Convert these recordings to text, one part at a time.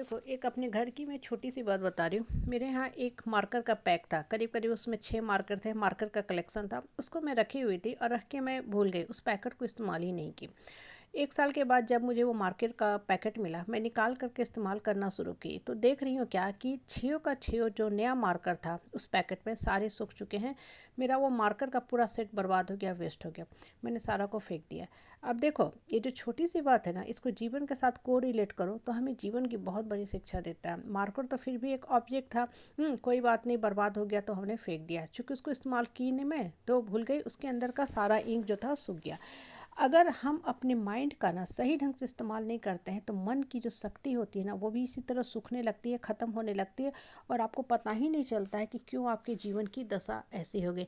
देखो, एक अपने घर की मैं छोटी सी बात बता रही हूँ। मेरे यहाँ एक मार्कर का पैक था, करीब करीब उसमें 6 मार्कर थे। मार्कर का कलेक्शन था, उसको मैं रखी हुई थी और रख के मैं भूल गई, उस पैकेट को इस्तेमाल ही नहीं की। 1 साल के बाद जब मुझे वो मार्कर का पैकेट मिला, मैं निकाल करके इस्तेमाल करना शुरू की, तो देख रही हूँ क्या कि 6 का 6 जो नया मार्कर था उस पैकेट में सारे सूख चुके हैं। मेरा वो मार्कर का पूरा सेट बर्बाद हो गया, वेस्ट हो गया। मैंने सारा को फेंक दिया। अब देखो, ये जो छोटी सी बात है ना, इसको जीवन के साथ को रिलेट करो तो हमें जीवन की बहुत बड़ी शिक्षा देता है। मार्कर तो फिर भी एक ऑब्जेक्ट था। कोई बात नहीं, बर्बाद हो गया तो हमने फेंक दिया, चूँकि उसको इस्तेमाल की नहीं मैं तो भूल गई, उसके अंदर का सारा इंक जो था सूख गया। अगर हम अपने माइंड का ना सही ढंग से इस्तेमाल नहीं करते हैं तो मन की जो शक्ति होती है ना, वो भी इसी तरह सूखने लगती है, ख़त्म होने लगती है, और आपको पता ही नहीं चलता है कि क्यों आपके जीवन की दशा ऐसी हो गई।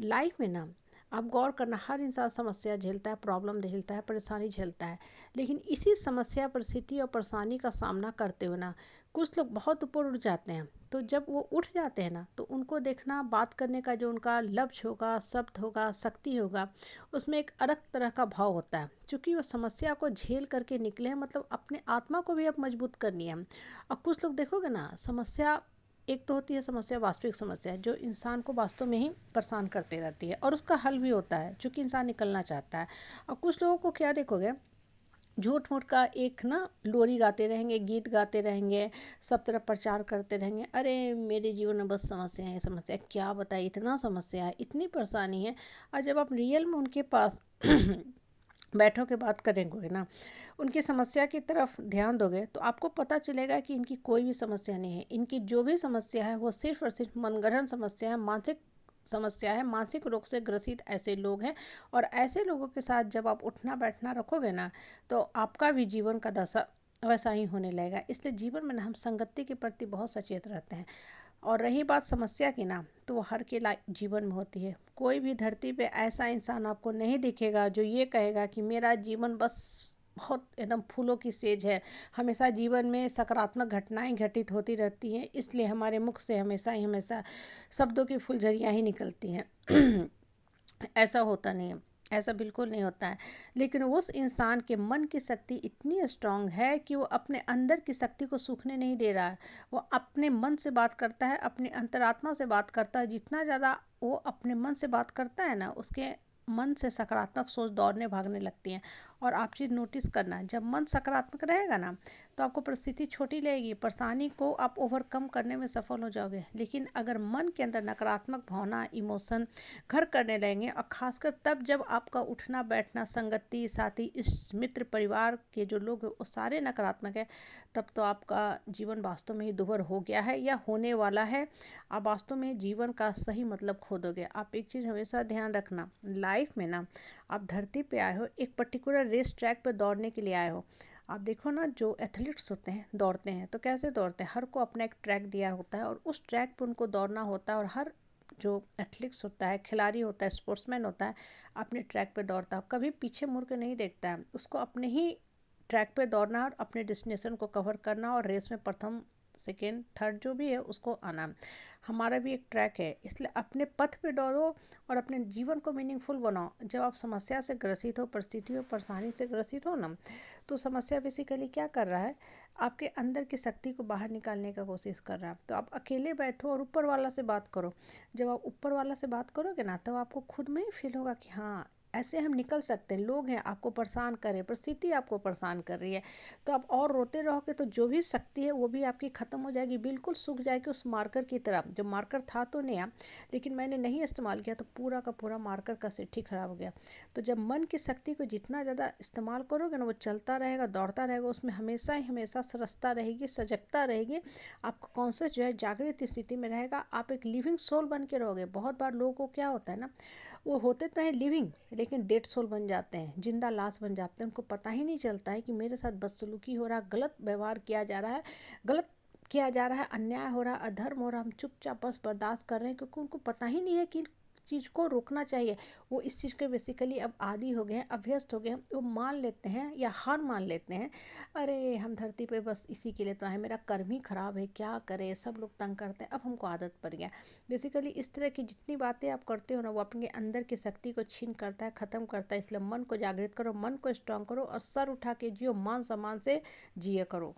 लाइफ में ना, आप गौर करना, हर इंसान समस्या झेलता है, प्रॉब्लम झेलता है, परेशानी झेलता है। लेकिन इसी समस्या, परिस्थिति और परेशानी का सामना करते हुए ना, कुछ लोग बहुत ऊपर उठ जाते हैं। तो जब वो उठ जाते हैं ना, तो उनको देखना, बात करने का जो उनका लफ्ज़ होगा, शब्द होगा, शक्ति होगा, उसमें एक अलग तरह का भाव होता है। क्योंकि वो समस्या को झेल करके निकले हैं, मतलब अपने आत्मा को भी अब मजबूत करनी है। और कुछ लोग देखोगे ना, समस्या एक तो होती है समस्या, वास्तविक समस्या जो इंसान को वास्तव में ही परेशान करते रहती है, और उसका हल भी होता है क्योंकि इंसान निकलना चाहता है। और कुछ लोगों को क्या देखोगे, झूठ मूठ का एक ना लोरी गाते रहेंगे, गीत गाते रहेंगे, सब तरफ प्रचार करते रहेंगे, अरे मेरे जीवन में बस समस्या है, समस्या है, क्या बताइए, इतना समस्या है, इतनी परेशानी है। और जब आप रियल में उनके पास बैठो के बात करेंगे ना, उनकी समस्या की तरफ ध्यान दोगे, तो आपको पता चलेगा कि इनकी कोई भी समस्या नहीं है। इनकी जो भी समस्या है वो सिर्फ और सिर्फ मनगढ़ंत समस्या है, मानसिक समस्या है, मानसिक रोग से ग्रसित ऐसे लोग हैं। और ऐसे लोगों के साथ जब आप उठना बैठना रखोगे ना, तो आपका भी जीवन का दशा वैसा ही होने लगेगा। इसलिए जीवन में ना हम संगति के प्रति बहुत सचेत रहते हैं। और रही बात समस्या की ना, तो वो हर के जीवन में होती है। कोई भी धरती पे ऐसा इंसान आपको नहीं दिखेगा जो ये कहेगा कि मेरा जीवन बस बहुत एकदम फूलों की सेज है, हमेशा जीवन में सकारात्मक घटनाएं घटित होती रहती हैं, इसलिए हमारे मुख से हमेशा ही हमेशा शब्दों की फुलझड़ियाँ ही निकलती हैं। ऐसा होता नहीं है, ऐसा बिल्कुल नहीं होता है। लेकिन उस इंसान के मन की शक्ति इतनी स्ट्रांग है कि वो अपने अंदर की शक्ति को सूखने नहीं दे रहा है। वो अपने मन से बात करता है, अपने अंतरात्मा से बात करता है। जितना ज़्यादा वो अपने मन से बात करता है ना, उसके मन से सकारात्मक सोच दौड़ने भागने लगती हैं। और आप चीज़ नोटिस करना, जब मन सकारात्मक रहेगा ना, तो आपको परिस्थिति छोटी लगेगी, परेशानी को आप ओवरकम करने में सफल हो जाओगे। लेकिन अगर मन के अंदर नकारात्मक भावना, इमोशन घर करने लगेंगे, और खासकर तब जब आपका उठना बैठना, संगति, साथी, इस मित्र परिवार के जो लोग हैं वो सारे नकारात्मक है, तब तो आपका जीवन वास्तव में ही दुभर हो गया है या होने वाला है। आप वास्तव में जीवन का सही मतलब खो दोगे। आप एक चीज़ हमेशा ध्यान रखना, लाइफ में ना, आप धरती पे आए हो, एक पर्टिकुलर रेस ट्रैक पे दौड़ने के लिए आए हो। आप देखो ना, जो एथलीट्स होते हैं, दौड़ते हैं तो कैसे दौड़ते हैं, हर को अपना एक ट्रैक दिया होता है और उस ट्रैक पे उनको दौड़ना होता है। और हर जो एथलीट्स होता है, खिलाड़ी होता है, स्पोर्ट्समैन होता है, अपने ट्रैक पे दौड़ता है, कभी पीछे मुड़ के नहीं देखता है। उसको अपने ही ट्रैक पे दौड़ना और अपने डेस्टिनेशन को कवर करना, और रेस में प्रथम, सेकेंड, थर्ड जो भी है उसको आना। हमारा भी एक ट्रैक है, इसलिए अपने पथ पे दौड़ो और अपने जीवन को मीनिंगफुल बनाओ। जब आप समस्या से ग्रसित हो, परिस्थिति हो, परेशानी से ग्रसित हो ना, तो समस्या बेसिकली क्या कर रहा है, आपके अंदर की शक्ति को बाहर निकालने का कोशिश कर रहा है। तो आप अकेले बैठो और ऊपर वाला से बात करो। जब आप ऊपर वाला से बात करोगे ना, तब आपको खुद में ही फील होगा कि हाँ, ऐसे हम निकल सकते हैं। लोग हैं आपको परेशान कर रहे हैं, परिस्थिति आपको परेशान कर रही है, तो आप और रोते रहोगे तो जो भी शक्ति है वो भी आपकी ख़त्म हो जाएगी, बिल्कुल सूख जाएगी उस मार्कर की तरह। जो मार्कर था तो नया, लेकिन मैंने नहीं इस्तेमाल किया तो पूरा का पूरा मार्कर का सेट ही खराब हो गया। तो जब मन की शक्ति को जितना ज़्यादा इस्तेमाल करोगे ना, वो चलता रहेगा, दौड़ता रहेगा, उसमें हमेशा ही हमेशा सरसता रहेगी, सजगता रहेगी। आपका कॉन्शियस जो है जागृत स्थिति में रहेगा, आप एक लिविंग सोल बन के रहोगे। बहुत बार लोगों को क्या होता है ना, वो होते तो हैं लिविंग, लेकिन डेड सोल बन जाते हैं, जिंदा लाश बन जाते हैं। उनको पता ही नहीं चलता है कि मेरे साथ बदसलूकी हो रहा, गलत व्यवहार किया जा रहा है, गलत किया जा रहा है, अन्याय हो रहा है, अधर्म हो रहा है, हम चुपचाप बस बर्दाश्त कर रहे हैं, क्योंकि उनको पता ही नहीं है कि चीज़ को रोकना चाहिए। वो इस चीज़ के बेसिकली अब आदी हो गए हैं, अभ्यस्त हो गए हैं, वो मान लेते हैं या हार मान लेते हैं, अरे हम धरती पे बस इसी के लिए तो आए, मेरा कर्म ही खराब है, क्या करें, सब लोग तंग करते हैं, अब हमको आदत पड़ गया। बेसिकली इस तरह की जितनी बातें आप करते हो ना, वो अपने अंदर की शक्ति को छीन करता है, ख़त्म करता है। इसलिए मन को जागृत करो, मन को स्ट्रांग करो और सर उठा के जियो, मान सम्मान से जिए करो।